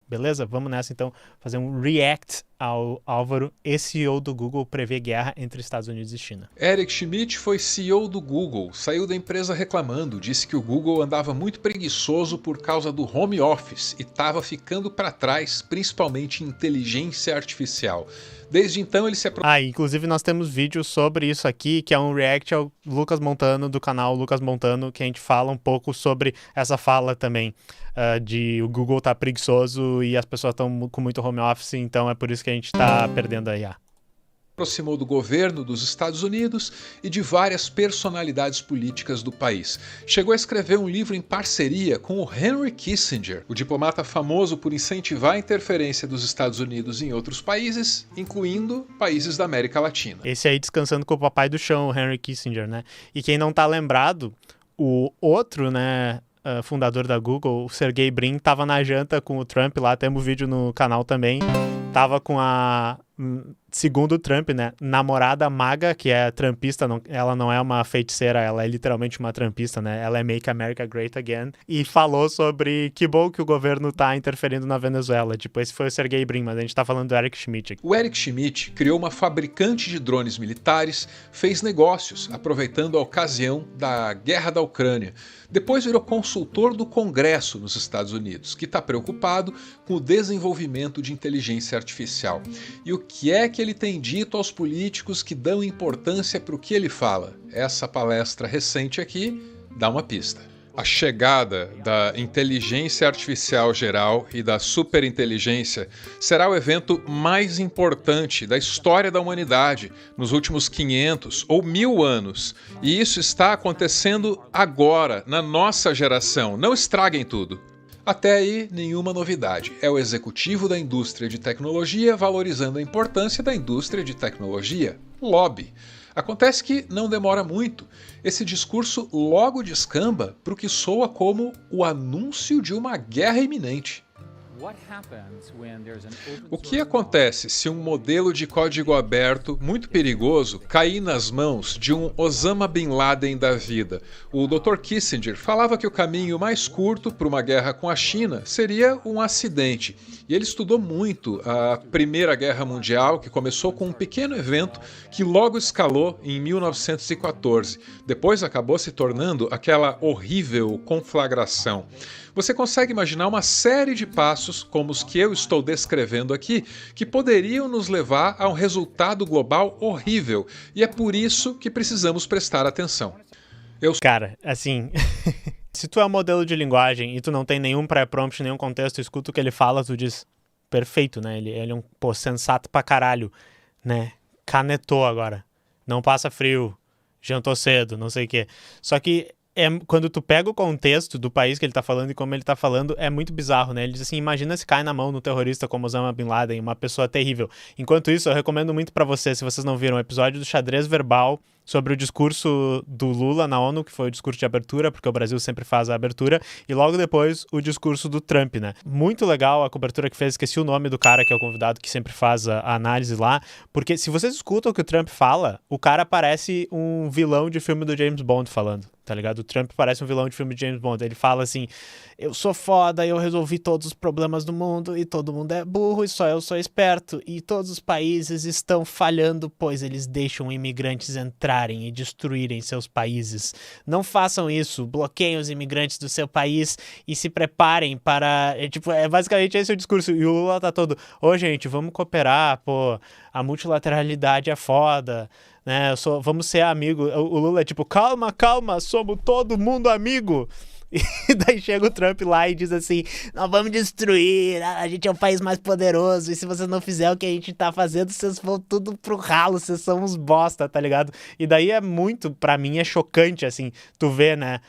Beleza? Vamos nessa então fazer um react ao Álvaro. Esse CEO do Google prevê guerra entre Estados Unidos e China. Eric Schmidt foi CEO do Google, saiu da empresa reclamando, disse que o Google andava muito preguiçoso por causa do home office e estava ficando para trás, principalmente em inteligência artificial. Desde então ele se inclusive nós temos vídeo sobre isso aqui, que é um react ao Lucas Montano, do canal Lucas Montano, que a gente fala um pouco sobre essa fala também, de o Google tá preguiçoso e as pessoas estão com muito home office, então é por isso que a gente tá perdendo a IA. Aproximou do governo dos Estados Unidos e de várias personalidades políticas do país. Chegou a escrever um livro em parceria com o Henry Kissinger, o diplomata famoso por incentivar a interferência dos Estados Unidos em outros países, incluindo países da América Latina. Esse aí descansando com o papai do chão, o Henry Kissinger, né? E quem não tá lembrado, o outro, né, fundador da Google, o Sergey Brin, tava na janta com o Trump lá, temos vídeo no canal também, tava com a, segundo o Trump, né, namorada maga, que é trumpista, ela não é uma feiticeira, ela é literalmente uma trumpista, né, ela é Make America Great Again, e falou sobre que bom que o governo tá interferindo na Venezuela. Tipo, esse foi o Sergey Brin, mas a gente tá falando do Eric Schmidt aqui. O Eric Schmidt criou uma fabricante de drones militares, fez negócios, aproveitando a ocasião da guerra da Ucrânia. Depois virou consultor do Congresso nos Estados Unidos, que está preocupado com o desenvolvimento de inteligência artificial. E o que é que ele tem dito aos políticos que dão importância para o que ele fala? Essa palestra recente aqui dá uma pista. A chegada da inteligência artificial geral e da superinteligência será o evento mais importante da história da humanidade nos últimos 500 ou 1000 anos. E isso está acontecendo agora, na nossa geração. Não estraguem tudo. Até aí, nenhuma novidade. É o executivo da indústria de tecnologia valorizando a importância da indústria de tecnologia. Lobby. Acontece que não demora muito. Esse discurso logo descamba para o que soa como o anúncio de uma guerra iminente. O que acontece se um modelo de código aberto muito perigoso cair nas mãos de um Osama Bin Laden da vida? O Dr. Kissinger falava que o caminho mais curto para uma guerra com a China seria um acidente. E ele estudou muito a Primeira Guerra Mundial, que começou com um pequeno evento que logo escalou em 1914. Depois acabou se tornando aquela horrível conflagração. Você consegue imaginar uma série de passos, como os que eu estou descrevendo aqui, que poderiam nos levar a um resultado global horrível. E é por isso que precisamos prestar atenção. Cara, assim, se tu é um modelo de linguagem e tu não tem nenhum pré-prompt, nenhum contexto, escuta o que ele fala, tu diz, perfeito, né? Ele é um, sensato pra caralho, né? Canetou agora. Não passa frio, jantou cedo, não sei o quê. Só que quando tu pega o contexto do país que ele tá falando e como ele tá falando, é muito bizarro, né? Ele diz assim, imagina se cai na mão no terrorista como Osama Bin Laden, uma pessoa terrível. Enquanto isso, eu recomendo muito pra vocês, se vocês não viram, o episódio do Xadrez Verbal sobre o discurso do Lula na ONU, que foi o discurso de abertura, porque o Brasil sempre faz a abertura, e logo depois o discurso do Trump, né? Muito legal a cobertura que fez, esqueci o nome do cara que é o convidado que sempre faz a análise lá, porque se vocês escutam o que o Trump fala, o cara parece um vilão de filme do James Bond falando, tá ligado? O Trump parece um vilão de filme de James Bond. Ele fala assim, eu sou foda, eu resolvi todos os problemas do mundo e todo mundo é burro e só eu sou esperto e todos os países estão falhando, pois eles deixam imigrantes entrarem e destruírem seus países. Não façam isso, bloqueiem os imigrantes do seu país e se preparem para... basicamente esse é o discurso. E o Lula tá todo, gente, vamos cooperar, a multilateralidade é foda, né? Vamos ser amigos. O Lula é tipo, calma, somos todo mundo amigo. E daí chega o Trump lá e diz assim, nós vamos destruir, a gente é o país mais poderoso, e se vocês não fizerem o que a gente tá fazendo, vocês vão tudo pro ralo, vocês são uns bosta, tá ligado? E daí é muito, pra mim é chocante, assim, tu vê, né,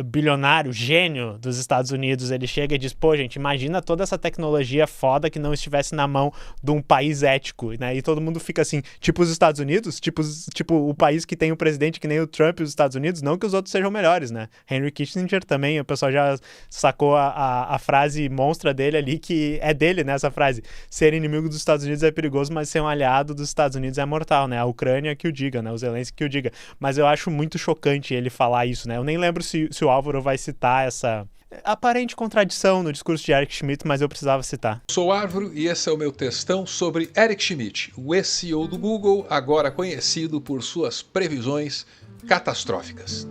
bilionário, gênio dos Estados Unidos, ele chega e diz, gente, imagina toda essa tecnologia foda que não estivesse na mão de um país ético, né, e todo mundo fica assim, tipo os Estados Unidos, tipo o país que tem o presidente que nem o Trump e os Estados Unidos, não que os outros sejam melhores, né, Henry Kissinger também, o pessoal já sacou a frase monstra dele ali, que é dele, né, essa frase, ser inimigo dos Estados Unidos é perigoso, mas ser um aliado dos Estados Unidos é mortal, né, a Ucrânia que o diga, né, o Zelensky que o diga, mas eu acho muito chocante ele falar isso, né, eu nem lembro lembro se o Álvaro vai citar essa aparente contradição no discurso de Eric Schmidt, mas eu precisava citar. Sou Álvaro e esse é o meu textão sobre Eric Schmidt, o ex-CEO do Google, agora conhecido por suas previsões catastróficas.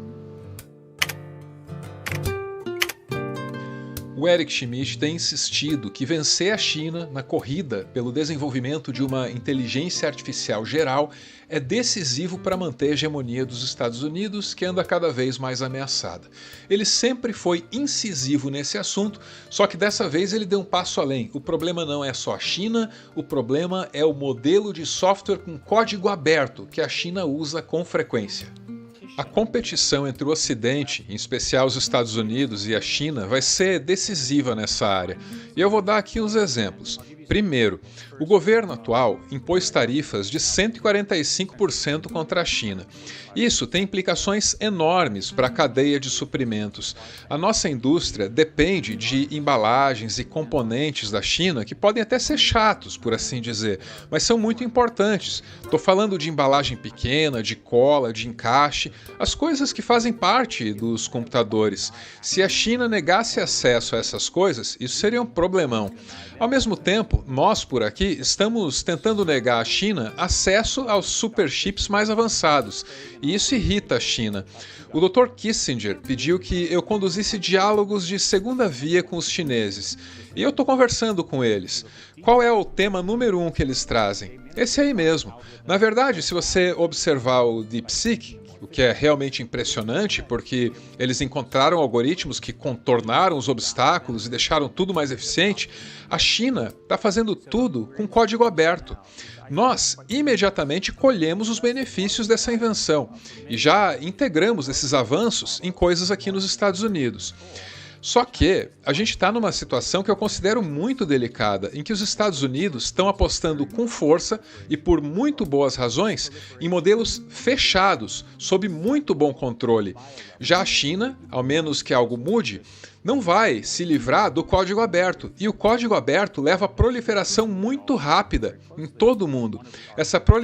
O Eric Schmidt tem insistido que vencer a China na corrida pelo desenvolvimento de uma inteligência artificial geral é decisivo para manter a hegemonia dos Estados Unidos, que anda cada vez mais ameaçada. Ele sempre foi incisivo nesse assunto, só que dessa vez ele deu um passo além. O problema não é só a China, o problema é o modelo de software com código aberto que a China usa com frequência. A competição entre o Ocidente, em especial os Estados Unidos e a China, vai ser decisiva nessa área. E eu vou dar aqui uns exemplos. Primeiro, o governo atual impôs tarifas de 145% contra a China. Isso tem implicações enormes para a cadeia de suprimentos. A nossa indústria depende de embalagens e componentes da China que podem até ser chatos, por assim dizer, mas são muito importantes. Estou falando de embalagem pequena, de cola, de encaixe, as coisas que fazem parte dos computadores. Se a China negasse acesso a essas coisas, isso seria um problemão. Ao mesmo tempo, nós por aqui estamos tentando negar à China acesso aos superchips mais avançados, e isso irrita a China. O Dr. Kissinger pediu que eu conduzisse diálogos de segunda via com os chineses, e eu estou conversando com eles. Qual é o tema número 1 que eles trazem? Esse aí mesmo. Na verdade, se você observar o DeepSeek, o que é realmente impressionante, porque eles encontraram algoritmos que contornaram os obstáculos e deixaram tudo mais eficiente, a China está fazendo tudo com código aberto. Nós imediatamente colhemos os benefícios dessa invenção e já integramos esses avanços em coisas aqui nos Estados Unidos. Só que a gente está numa situação que eu considero muito delicada, em que os Estados Unidos estão apostando com força e por muito boas razões em modelos fechados, sob muito bom controle. Já a China, ao menos que algo mude, não vai se livrar do código aberto. E o código aberto leva a proliferação muito rápida em todo o mundo.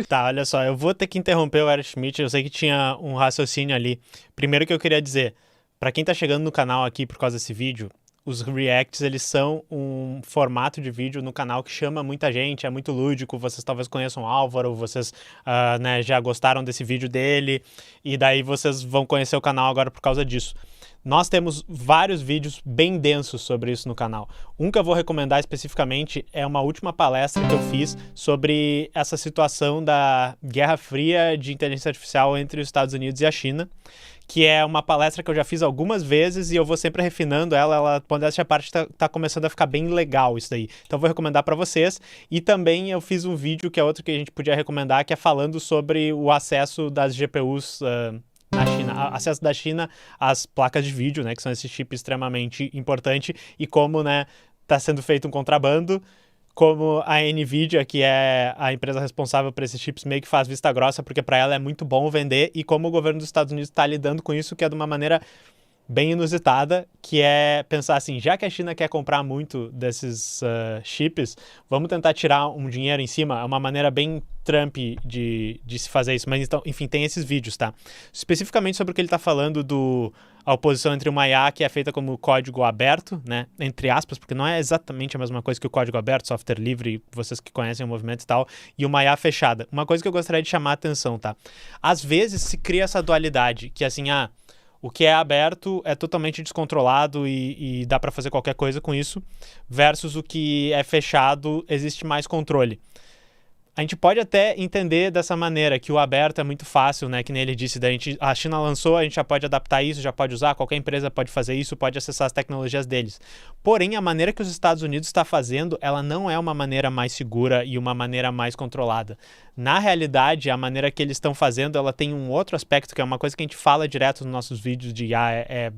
Tá, olha só, eu vou ter que interromper o Eric Schmidt, eu sei que tinha um raciocínio ali. Primeiro que eu queria dizer, para quem tá chegando no canal aqui por causa desse vídeo, os reacts, eles são um formato de vídeo no canal que chama muita gente, é muito lúdico, vocês talvez conheçam o Álvaro, vocês já gostaram desse vídeo dele, e daí vocês vão conhecer o canal agora por causa disso. Nós temos vários vídeos bem densos sobre isso no canal. Um que eu vou recomendar especificamente é uma última palestra que eu fiz sobre essa situação da Guerra Fria de inteligência artificial entre os Estados Unidos e a China, que é uma palestra que eu já fiz algumas vezes e eu vou sempre refinando ela modéstia à parte, tá começando a ficar bem legal isso daí. Então eu vou recomendar para vocês. E também eu fiz um vídeo que é outro que a gente podia recomendar, que é falando sobre o acesso das GPUs na China, acesso da China às placas de vídeo, né, que são esse chip extremamente importante, e como, né, tá sendo feito um contrabando, como a Nvidia, que é a empresa responsável por esses chips, meio que faz vista grossa, porque para ela é muito bom vender, e como o governo dos Estados Unidos está lidando com isso, que é de uma maneira bem inusitada, que é pensar assim, já que a China quer comprar muito desses chips, vamos tentar tirar um dinheiro em cima. É uma maneira bem Trump de se fazer isso, mas então, enfim, tem esses vídeos, tá? Especificamente sobre o que ele tá falando a oposição entre uma IA que é feita como código aberto, né, entre aspas, porque não é exatamente a mesma coisa que o código aberto, software livre, vocês que conhecem o movimento e tal, e uma IA fechada. Uma coisa que eu gostaria de chamar a atenção, tá? Às vezes se cria essa dualidade, que assim, o que é aberto é totalmente descontrolado e dá para fazer qualquer coisa com isso, versus o que é fechado, existe mais controle. A gente pode até entender dessa maneira, que o aberto é muito fácil, né? Que nem ele disse, a China lançou, a gente já pode adaptar isso, já pode usar, qualquer empresa pode fazer isso, pode acessar as tecnologias deles. Porém, a maneira que os Estados Unidos está fazendo, ela não é uma maneira mais segura e uma maneira mais controlada. Na realidade, a maneira que eles estão fazendo, ela tem um outro aspecto, que é uma coisa que a gente fala direto nos nossos vídeos de IA,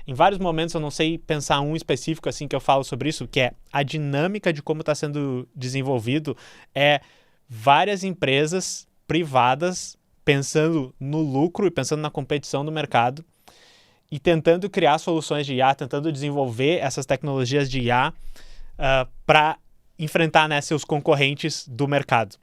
em vários momentos, eu não sei pensar um específico assim que eu falo sobre isso, que é a dinâmica de como está sendo desenvolvido, é várias empresas privadas pensando no lucro e pensando na competição do mercado e tentando criar soluções de IA, tentando desenvolver essas tecnologias de IA para enfrentar, né, seus concorrentes do mercado.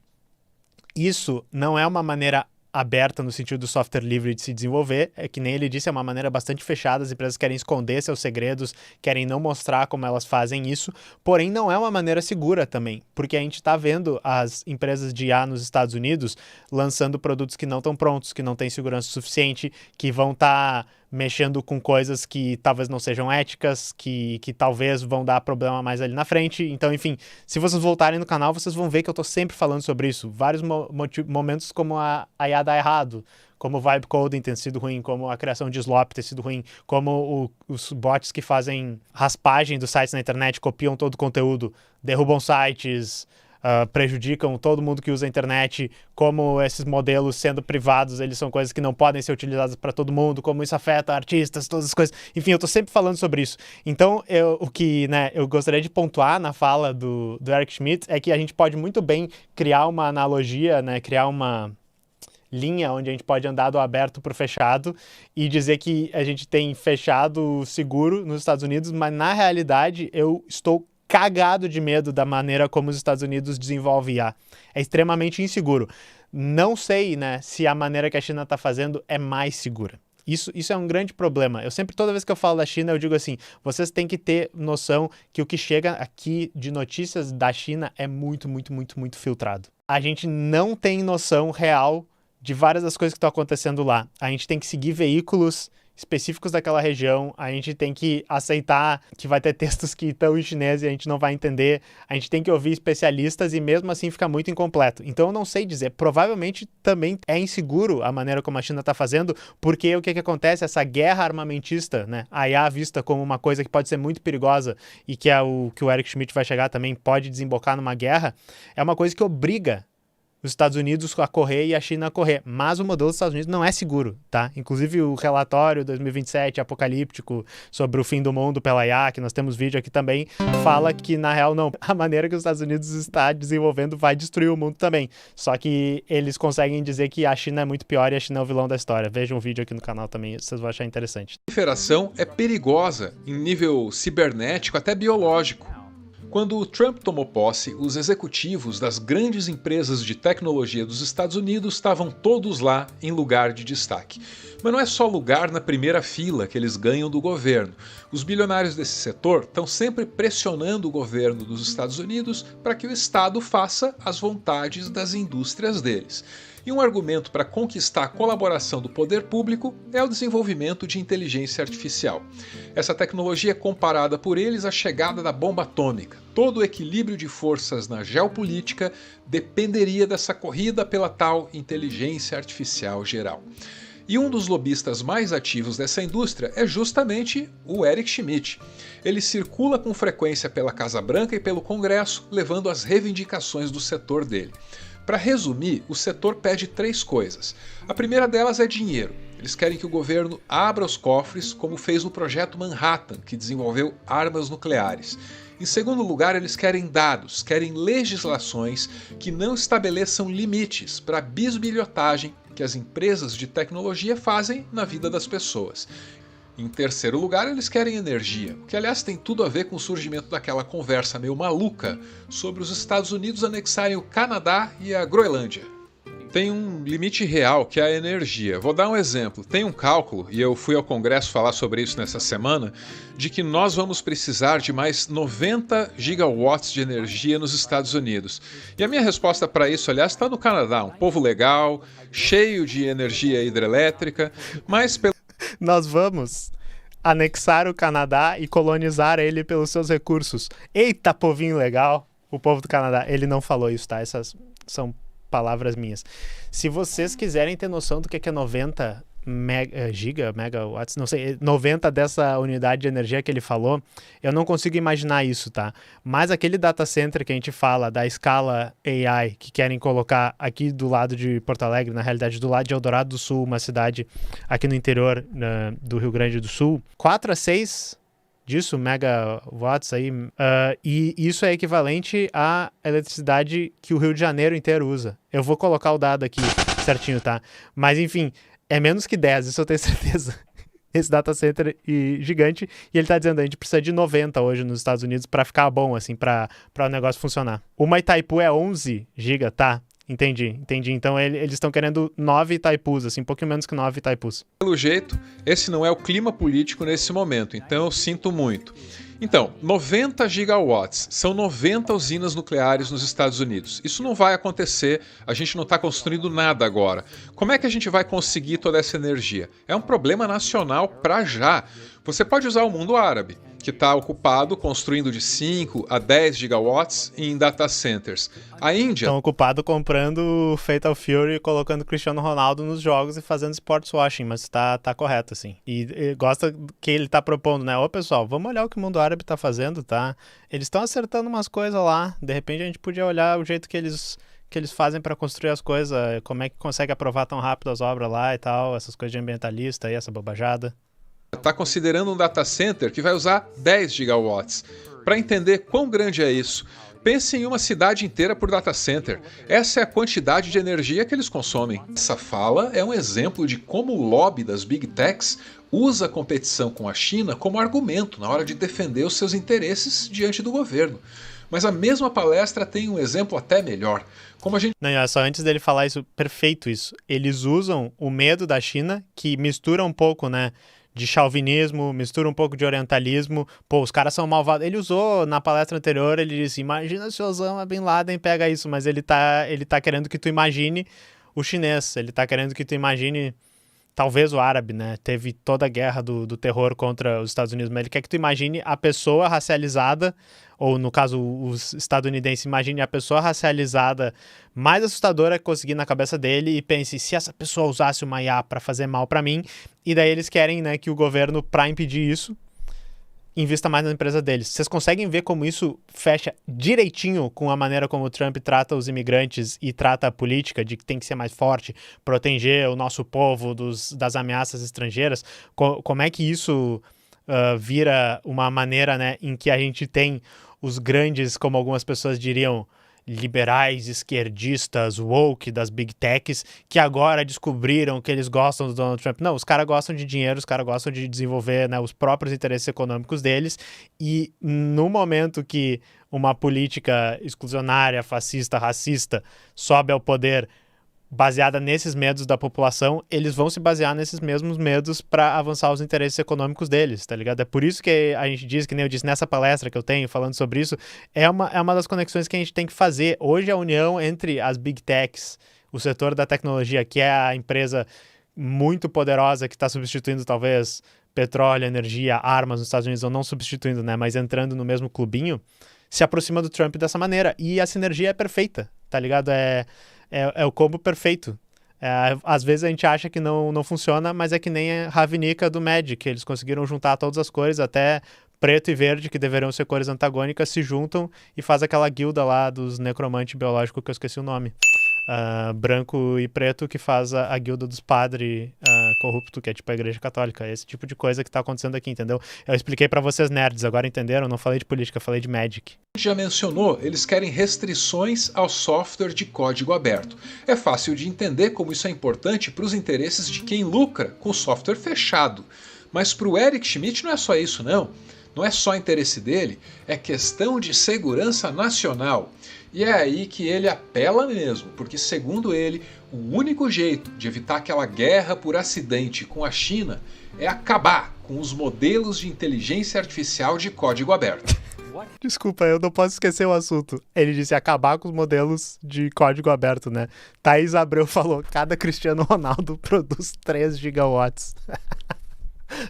Isso não é uma maneira aberta no sentido do software livre de se desenvolver. É que nem ele disse, é uma maneira bastante fechada, as empresas querem esconder seus segredos, querem não mostrar como elas fazem isso, porém não é uma maneira segura também, porque a gente está vendo as empresas de IA nos Estados Unidos lançando produtos que não estão prontos, que não têm segurança suficiente, que vão estar mexendo com coisas que talvez não sejam éticas, que talvez vão dar problema mais ali na frente. Então, enfim, se vocês voltarem no canal, vocês vão ver que eu tô sempre falando sobre isso. Vários momentos como a IA dá errado, como o vibe coding ter sido ruim, como a criação de slop ter sido ruim, como os bots que fazem raspagem dos sites na internet, copiam todo o conteúdo, derrubam sites, prejudicam todo mundo que usa a internet, como esses modelos sendo privados, eles são coisas que não podem ser utilizadas para todo mundo, como isso afeta artistas, todas as coisas. Enfim, eu tô sempre falando sobre isso. Então, o que eu gostaria de pontuar na fala do Eric Schmidt é que a gente pode muito bem criar uma analogia, né, criar uma linha onde a gente pode andar do aberto para o fechado e dizer que a gente tem fechado seguro nos Estados Unidos, mas na realidade eu estou cagado de medo da maneira como os Estados Unidos desenvolvem IA. É extremamente inseguro. Não sei, né, se a maneira que a China está fazendo é mais segura. Isso é um grande problema. Eu sempre, toda vez que eu falo da China, eu digo assim, vocês têm que ter noção que o que chega aqui de notícias da China é muito, muito, muito, muito filtrado. A gente não tem noção real de várias das coisas que estão acontecendo lá. A gente tem que seguir veículos específicos daquela região, a gente tem que aceitar que vai ter textos que estão em chinês e a gente não vai entender, a gente tem que ouvir especialistas e mesmo assim fica muito incompleto. Então eu não sei dizer, provavelmente também é inseguro a maneira como a China está fazendo, porque o que acontece, essa guerra armamentista, né, a IA vista como uma coisa que pode ser muito perigosa e que é o que o Eric Schmidt vai chegar também, pode desembocar numa guerra, é uma coisa que obriga os Estados Unidos a correr e a China a correr. Mas o modelo dos Estados Unidos não é seguro, tá? Inclusive o relatório 2027 apocalíptico sobre o fim do mundo pela IA, que nós temos vídeo aqui também, fala que na real não. A maneira que os Estados Unidos está desenvolvendo vai destruir o mundo também. Só que eles conseguem dizer que a China é muito pior e a China é o vilão da história. Vejam um vídeo aqui no canal também, vocês vão achar interessante. A proliferação é perigosa em nível cibernético, até biológico. Quando o Trump tomou posse, os executivos das grandes empresas de tecnologia dos Estados Unidos estavam todos lá em lugar de destaque. Mas não é só lugar na primeira fila que eles ganham do governo. Os bilionários desse setor estão sempre pressionando o governo dos Estados Unidos para que o Estado faça as vontades das indústrias deles. E um argumento para conquistar a colaboração do poder público é o desenvolvimento de inteligência artificial. Essa tecnologia é comparada por eles à chegada da bomba atômica. Todo o equilíbrio de forças na geopolítica dependeria dessa corrida pela tal inteligência artificial geral. E um dos lobistas mais ativos dessa indústria é justamente o Eric Schmidt. Ele circula com frequência pela Casa Branca e pelo Congresso, levando as reivindicações do setor dele. Para resumir, o setor pede 3 coisas. A primeira delas é dinheiro. Eles querem que o governo abra os cofres, como fez no Projeto Manhattan, que desenvolveu armas nucleares. Em segundo lugar, eles querem dados, querem legislações que não estabeleçam limites para a bisbilhotagem que as empresas de tecnologia fazem na vida das pessoas. Em terceiro lugar, eles querem energia, o que aliás tem tudo a ver com o surgimento daquela conversa meio maluca sobre os Estados Unidos anexarem o Canadá e a Groenlândia. Tem um limite real que é a energia. Vou dar um exemplo. Tem um cálculo, e eu fui ao Congresso falar sobre isso nessa semana, de que nós vamos precisar de mais 90 gigawatts de energia nos Estados Unidos. E a minha resposta para isso, aliás, está no Canadá. Um povo legal, cheio de energia hidrelétrica, mas Nós vamos anexar o Canadá e colonizar ele pelos seus recursos. Eita, povinho legal! O povo do Canadá, ele não falou isso, tá? Essas são palavras minhas. Se vocês quiserem ter noção do que é 90 megawatts, não sei, 90 dessa unidade de energia que ele falou, eu não consigo imaginar isso, tá? Mas aquele data center que a gente fala da escala AI que querem colocar aqui do lado de Porto Alegre, na realidade do lado de Eldorado do Sul, uma cidade aqui no interior do Rio Grande do Sul, 4 a 6 disso, megawatts aí, e isso é equivalente à eletricidade que o Rio de Janeiro inteiro usa. Eu vou colocar o dado aqui certinho, tá? Mas enfim, é menos que 10, isso eu tenho certeza. Esse data center gigante, e ele tá dizendo, a gente precisa de 90 hoje nos Estados Unidos para ficar bom, assim, para o negócio funcionar. Uma Itaipu é 11 GB, tá? Entendi. Então eles estão querendo 9 Itaipus, assim, um pouquinho menos que 9 Itaipus. Pelo jeito, esse não é o clima político nesse momento, então eu sinto muito. Então, 90 gigawatts, são 90 usinas nucleares nos Estados Unidos. Isso não vai acontecer, a gente não está construindo nada agora. Como é que a gente vai conseguir toda essa energia? É um problema nacional para já. Você pode usar o mundo árabe, que está ocupado construindo de 5 a 10 gigawatts em data centers. A Índia... Estão ocupados comprando Fatal Fury e colocando Cristiano Ronaldo nos jogos e fazendo sports washing, mas tá correto, assim. E gosta que ele tá propondo, né? Ô, pessoal, vamos olhar o que o mundo árabe tá fazendo, tá? Eles estão acertando umas coisas lá, de repente a gente podia olhar o jeito que eles fazem para construir as coisas, como é que consegue aprovar tão rápido as obras lá e tal, essas coisas de ambientalista e essa bobajada. Está considerando um data center que vai usar 10 gigawatts. Para entender quão grande é isso, pense em uma cidade inteira por data center. Essa é a quantidade de energia que eles consomem. Essa fala é um exemplo de como o lobby das Big Techs usa a competição com a China como argumento na hora de defender os seus interesses diante do governo. Mas a mesma palestra tem um exemplo até melhor. Como a gente... Não, só antes dele falar isso, perfeito isso. Eles usam o medo da China, que mistura um pouco, né, de chauvinismo, mistura um pouco de orientalismo. Pô, os caras são malvados. Ele usou na palestra anterior, ele disse, imagina se Osama Bin Laden pega isso, mas ele tá querendo que tu imagine o chinês, ele tá querendo que tu imagine talvez o árabe, né? Teve toda a guerra do terror contra os Estados Unidos, mas ele quer que tu imagine a pessoa racializada, ou no caso os estadunidenses, imagine a pessoa racializada mais assustadora que conseguir na cabeça dele e pense, se essa pessoa usasse uma IA para fazer mal para mim, e daí eles querem, né, que o governo, para impedir isso, invista mais na empresa deles. Vocês conseguem ver como isso fecha direitinho com a maneira como o Trump trata os imigrantes e trata a política, de que tem que ser mais forte, proteger o nosso povo das ameaças estrangeiras? Como é que isso vira uma maneira, né, em que a gente tem os grandes, como algumas pessoas diriam, liberais, esquerdistas, woke das big techs, que agora descobriram que eles gostam do Donald Trump. Não, os caras gostam de dinheiro, os caras gostam de desenvolver, né, os próprios interesses econômicos deles, e no momento que uma política exclusionária, fascista, racista sobe ao poder baseada nesses medos da população, eles vão se basear nesses mesmos medos para avançar os interesses econômicos deles, tá ligado? É por isso que a gente diz, que nem eu disse nessa palestra que eu tenho falando sobre isso, é uma das conexões que a gente tem que fazer. Hoje a união entre as Big Techs, o setor da tecnologia, que é a empresa muito poderosa que está substituindo talvez petróleo, energia, armas nos Estados Unidos, ou não substituindo, né, mas entrando no mesmo clubinho, se aproxima do Trump dessa maneira. E a sinergia é perfeita, tá ligado? É o combo perfeito. Às vezes a gente acha que não funciona, mas é que nem a Ravnica do Magic. Eles conseguiram juntar todas as cores, até preto e verde, que deveriam ser cores antagônicas, se juntam e faz aquela guilda lá dos necromantes biológicos, que eu esqueci o nome. Branco e preto, que faz a guilda dos padres corrupto, que é tipo a igreja católica. Esse tipo de coisa que tá acontecendo aqui, entendeu? Eu expliquei pra vocês nerds, agora entenderam? Não falei de política, falei de Magic. Já mencionou, eles querem restrições ao software de código aberto. É fácil de entender como isso é importante para os interesses de quem lucra com software fechado. Mas para o Eric Schmidt não é só isso, não. Não é só interesse dele, é questão de segurança nacional. E é aí que ele apela mesmo, porque segundo ele, o único jeito de evitar aquela guerra por acidente com a China é acabar com os modelos de inteligência artificial de código aberto. Desculpa, eu não posso esquecer o assunto. Ele disse acabar com os modelos de código aberto, né? Thaís Abreu falou, cada Cristiano Ronaldo produz 3 gigawatts.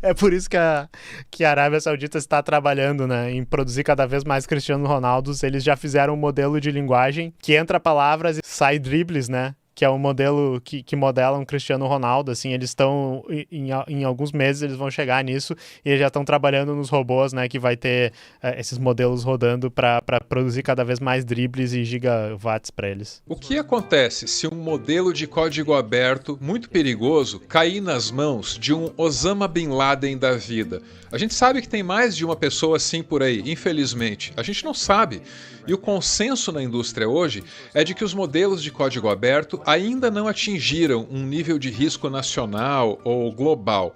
É por isso que a Arábia Saudita está trabalhando, né, em produzir cada vez mais Cristiano Ronaldos. Eles já fizeram um modelo de linguagem que entra palavras e sai dribles, né? Que é um modelo que modela um Cristiano Ronaldo, assim, eles estão, em alguns meses eles vão chegar nisso e eles já estão trabalhando nos robôs, né, que vai ter esses modelos rodando para produzir cada vez mais dribles e gigawatts para eles. O que acontece se um modelo de código aberto muito perigoso cair nas mãos de um Osama Bin Laden da vida? A gente sabe que tem mais de uma pessoa assim por aí, infelizmente. A gente não sabe. E o consenso na indústria hoje é de que os modelos de código aberto ainda não atingiram um nível de risco nacional ou global.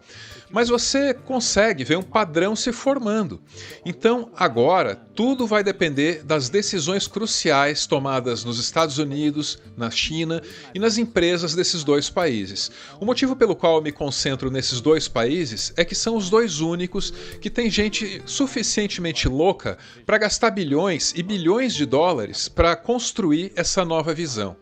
Mas você consegue ver um padrão se formando. Então, agora, tudo vai depender das decisões cruciais tomadas nos Estados Unidos, na China e nas empresas desses dois países. O motivo pelo qual eu me concentro nesses dois países é que são os dois únicos que têm gente suficientemente louca para gastar bilhões e bilhões de dólares para construir essa nova visão.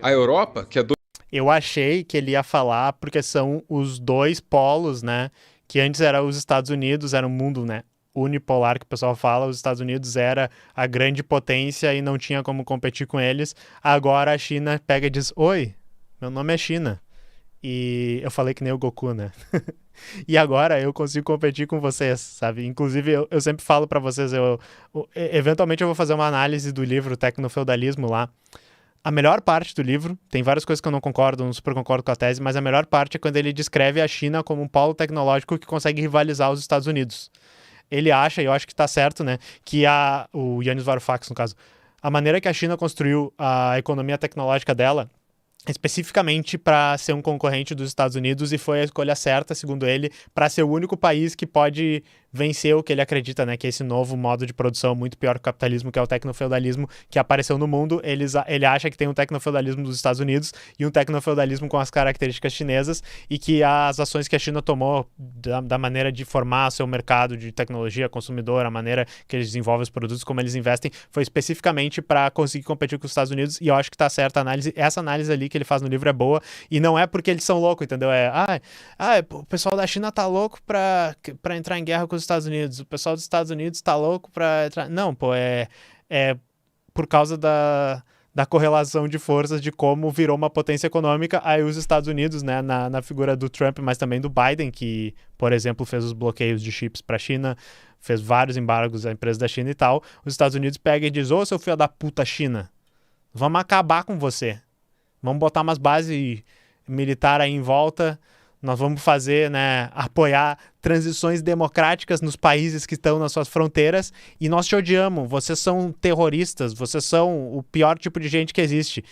A Europa, que é Eu achei que ele ia falar porque são os dois polos, né? Que antes era os Estados Unidos, era um mundo, né, unipolar que o pessoal fala. Os Estados Unidos era a grande potência e não tinha como competir com eles. Agora a China pega e diz: oi, meu nome é China. E eu falei que nem o Goku, né? E agora eu consigo competir com vocês, sabe? Inclusive, eu sempre falo pra vocês, eventualmente eu vou fazer uma análise do livro Tecnofeudalismo lá. A melhor parte do livro, tem várias coisas que eu não concordo, não super concordo com a tese, mas a melhor parte é quando ele descreve a China como um polo tecnológico que consegue rivalizar os Estados Unidos. Ele acha, e eu acho que tá certo, né, que o Yanis Varoufakis, no caso, a maneira que a China construiu a economia tecnológica dela, especificamente para ser um concorrente dos Estados Unidos, e foi a escolha certa, segundo ele, para ser o único país que pode vencer o que ele acredita, né, que é esse novo modo de produção muito pior que o capitalismo, que é o tecnofeudalismo, que apareceu no mundo. Ele acha que tem um tecnofeudalismo dos Estados Unidos e um tecnofeudalismo com as características chinesas, e que as ações que a China tomou da maneira de formar seu mercado de tecnologia consumidor, a maneira que eles desenvolvem os produtos, como eles investem, foi especificamente para conseguir competir com os Estados Unidos. E eu acho que tá certa a análise. Essa análise ali que ele faz no livro é boa, e não é porque eles são loucos, entendeu? O pessoal da China tá louco pra entrar em guerra com os Estados Unidos, o pessoal dos Estados Unidos tá louco pra entrar... Não, pô, é por causa da correlação de forças, de como virou uma potência econômica. Aí os Estados Unidos, né, na figura do Trump, mas também do Biden, que, por exemplo, fez os bloqueios de chips pra China, fez vários embargos à empresa da China e tal. Os Estados Unidos pegam e diz: ô, seu filho da puta China, vamos acabar com você. Vamos botar umas bases militares aí em volta. Nós vamos fazer, né, apoiar transições democráticas nos países que estão nas suas fronteiras, e nós te odiamos. Vocês são terroristas, vocês são o pior tipo de gente que existe.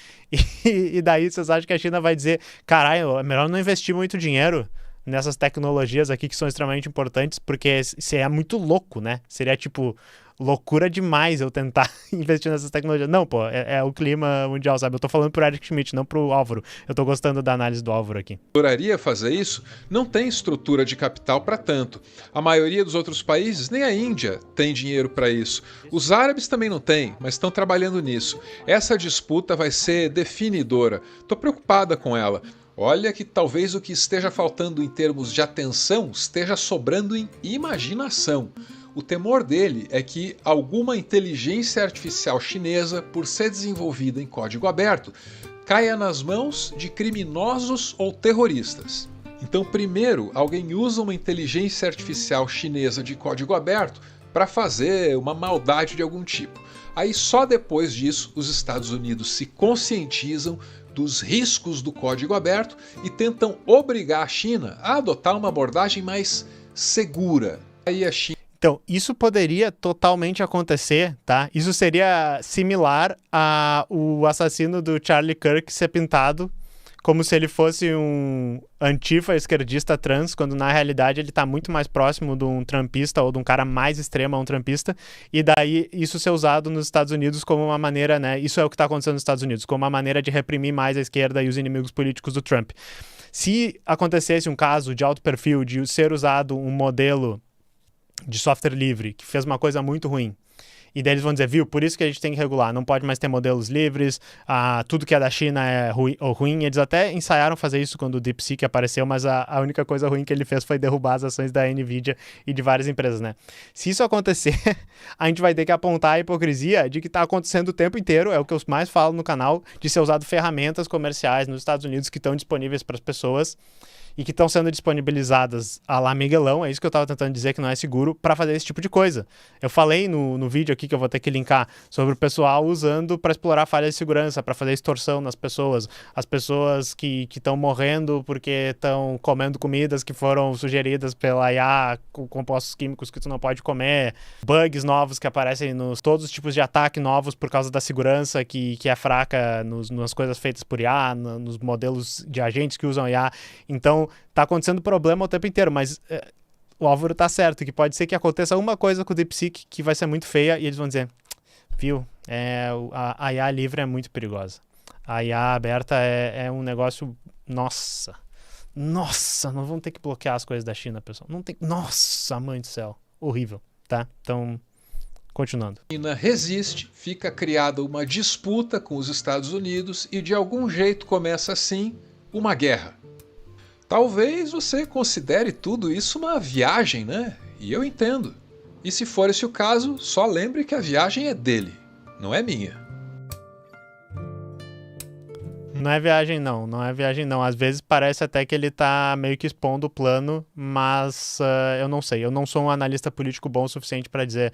E daí vocês acham que a China vai dizer: caralho, é melhor não investir muito dinheiro nessas tecnologias aqui que são extremamente importantes, porque isso é muito louco, né? Seria tipo loucura demais eu tentar investir nessas tecnologias. Não, pô, é o clima mundial, sabe? Eu tô falando pro Eric Schmidt, não pro Álvaro. Eu tô gostando da análise do Álvaro aqui. Adoraria fazer isso, não tem estrutura de capital para tanto. A maioria dos outros países, nem a Índia, tem dinheiro para isso. Os árabes também não têm, mas estão trabalhando nisso. Essa disputa vai ser definidora. Tô preocupada com ela. Olha que talvez o que esteja faltando em termos de atenção esteja sobrando em imaginação. O temor dele é que alguma inteligência artificial chinesa, por ser desenvolvida em código aberto, caia nas mãos de criminosos ou terroristas. Então, primeiro, alguém usa uma inteligência artificial chinesa de código aberto para fazer uma maldade de algum tipo. Aí, só depois disso, os Estados Unidos se conscientizam dos riscos do código aberto e tentam obrigar a China a adotar uma abordagem mais segura. Aí a China... Então, isso poderia totalmente acontecer, tá? Isso seria similar ao assassino do Charlie Kirk ser pintado como se ele fosse um antifa esquerdista trans, quando na realidade ele tá muito mais próximo de um trumpista ou de um cara mais extremo a um trumpista, e daí isso ser usado nos Estados Unidos como uma maneira, né? Isso é o que tá acontecendo nos Estados Unidos, como uma maneira de reprimir mais a esquerda e os inimigos políticos do Trump. Se acontecesse um caso de alto perfil, de ser usado um modelo de software livre, que fez uma coisa muito ruim, e daí eles vão dizer: viu, por isso que a gente tem que regular, não pode mais ter modelos livres, tudo que é da China é ruim. Eles até ensaiaram fazer isso quando o DeepSeek apareceu, mas a única coisa ruim que ele fez foi derrubar as ações da Nvidia e de várias empresas, né? Se isso acontecer, a gente vai ter que apontar a hipocrisia de que está acontecendo o tempo inteiro, é o que eu mais falo no canal, de ser usado ferramentas comerciais nos Estados Unidos que estão disponíveis para as pessoas, e que estão sendo disponibilizadas a lá Miguelão, é isso que eu estava tentando dizer que não é seguro, para fazer esse tipo de coisa. Eu falei no vídeo aqui, que eu vou ter que linkar, sobre o pessoal usando para explorar falhas de segurança, para fazer extorsão nas pessoas, as pessoas que estão morrendo porque estão comendo comidas que foram sugeridas pela IA, com compostos químicos que tu não pode comer, bugs novos que aparecem nos todos os tipos de ataque novos por causa da segurança que é fraca nas coisas feitas por IA, nos modelos de agentes que usam IA. Então, tá acontecendo problema o tempo inteiro, mas o Álvaro tá certo, que pode ser que aconteça uma coisa com o DeepSeek que vai ser muito feia e eles vão dizer, viu, a IA livre é muito perigosa. A IA aberta é um negócio, nossa, não vão ter que bloquear as coisas da China, pessoal. Não tem, nossa, mãe do céu, horrível, tá? Então, continuando. A China resiste, fica criada uma disputa com os Estados Unidos e de algum jeito começa assim uma guerra. Talvez você considere tudo isso uma viagem, né? E eu entendo. E se for esse o caso, só lembre que a viagem é dele, não é minha. Não é viagem não. Às vezes parece até que ele tá meio que expondo o plano, mas eu não sei. Eu não sou um analista político bom o suficiente para dizer,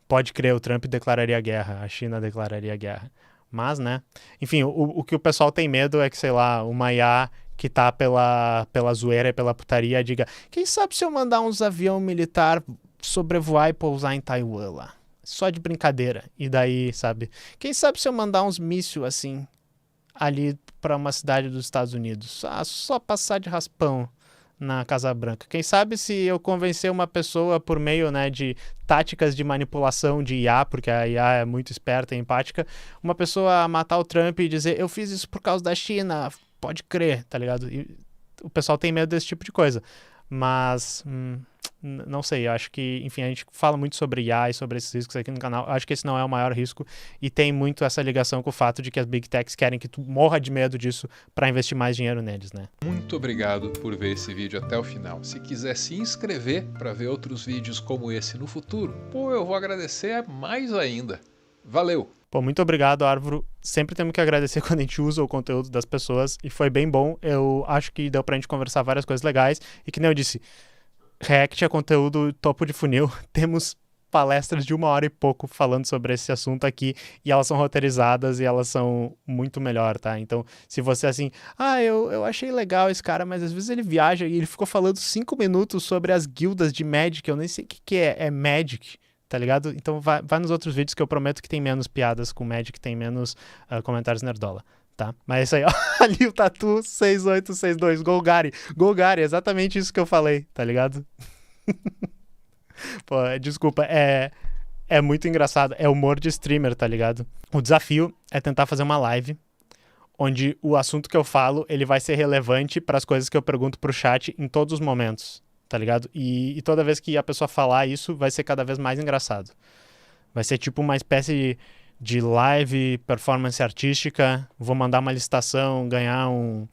pode crer, o Trump declararia guerra, a China declararia guerra. Mas, né? Enfim, o que o pessoal tem medo é que, sei lá, uma IA que tá pela zoeira e pela putaria diga, quem sabe se eu mandar uns avião militar sobrevoar e pousar em Taiwan lá? Só de brincadeira. E daí, sabe? Quem sabe se eu mandar uns míssil assim ali para uma cidade dos Estados Unidos? Só passar de raspão na Casa Branca. Quem sabe se eu convencer uma pessoa por meio, né, de táticas de manipulação de IA, porque a IA é muito esperta e empática, uma pessoa a matar o Trump e dizer, eu fiz isso por causa da China, pode crer, tá ligado? E o pessoal tem medo desse tipo de coisa. Mas, não sei, eu acho que, enfim, a gente fala muito sobre IA e sobre esses riscos aqui no canal, eu acho que esse não é o maior risco e tem muito essa ligação com o fato de que as Big Techs querem que tu morra de medo disso para investir mais dinheiro neles, né? Muito obrigado por ver esse vídeo até o final. Se quiser se inscrever para ver outros vídeos como esse no futuro, pô, eu vou agradecer mais ainda. Valeu! Pô, muito obrigado, Álvaro. Sempre temos que agradecer quando a gente usa o conteúdo das pessoas e foi bem bom. Eu acho que deu pra gente conversar várias coisas legais e que nem eu disse, React é conteúdo topo de funil. Temos palestras de 1 hora e pouco falando sobre esse assunto aqui e elas são roteirizadas e elas são muito melhor, tá? Então, se você assim, eu achei legal esse cara, mas às vezes ele viaja e ele ficou falando 5 minutos sobre as guildas de Magic, eu nem sei o que é Magic, tá ligado? Então vai nos outros vídeos que eu prometo que tem menos piadas com Magic, tem menos comentários nerdola, tá? Mas é isso aí, ó. Ali o Tatu 6862, Golgari, exatamente isso que eu falei, tá ligado? Pô, desculpa, é muito engraçado, é humor de streamer, tá ligado? O desafio é tentar fazer uma live onde o assunto que eu falo, ele vai ser relevante para as coisas que eu pergunto pro chat em todos os momentos, tá ligado? E toda vez que a pessoa falar isso, vai ser cada vez mais engraçado. Vai ser tipo uma espécie de live, performance artística, vou mandar uma licitação, ganhar um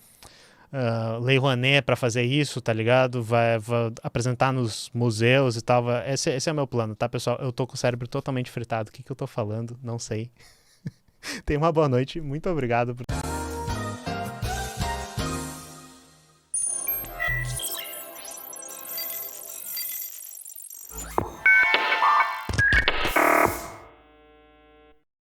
Lei Rouanet pra fazer isso, tá ligado? Vai apresentar nos museus e tal. Esse é o meu plano, tá, pessoal? Eu tô com o cérebro totalmente fritado. O que eu tô falando? Não sei. Tenha uma boa noite. Muito obrigado.